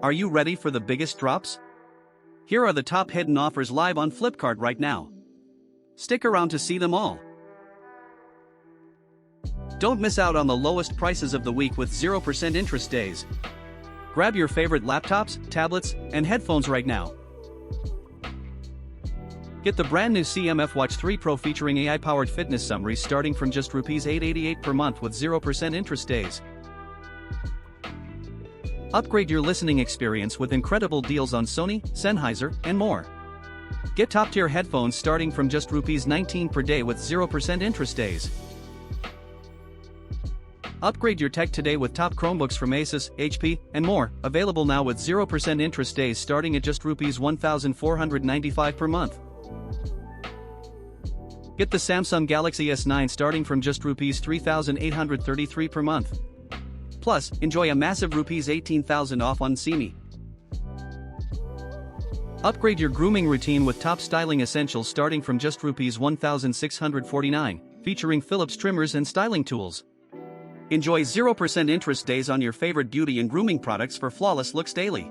Are you ready for the biggest drops? Here are the top hidden offers live on Flipkart right now. Stick around to see them all. Don't miss out on the lowest prices of the week with 0% interest days. Grab your favorite laptops, tablets, and headphones right now. Get the brand new CMF Watch 3 Pro featuring AI-powered fitness summaries starting from just Rs. 888 per month with 0% interest days. Upgrade your listening experience with incredible deals on Sony, Sennheiser, and more. Get top-tier headphones starting from just Rs. 19 per day with 0% interest days. Upgrade your tech today with top Chromebooks from Asus, HP, and more, available now with 0% interest days starting at just Rs. 1,495 per month. Get the Samsung Galaxy S9 starting from just Rs. 3,833 per month. Plus, enjoy a massive Rs. 18,000 off on CME. Upgrade your grooming routine with top styling essentials starting from just Rs. 1,649, featuring Philips trimmers and styling tools. Enjoy 0% interest days on your favorite beauty and grooming products for flawless looks daily.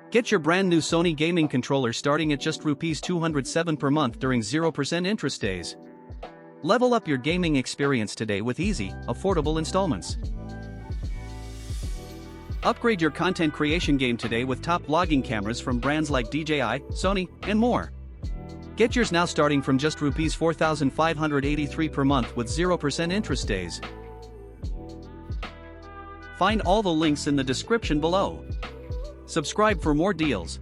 Get your brand new Sony gaming controller starting at just Rs. 207 per month during 0% interest days. Level up your gaming experience today with easy, affordable installments. Upgrade your content creation game today with top vlogging cameras from brands like DJI, Sony, and more. Get yours now starting from just Rs. 4,583 per month with 0% interest days. Find all the links in the description below. Subscribe for more deals.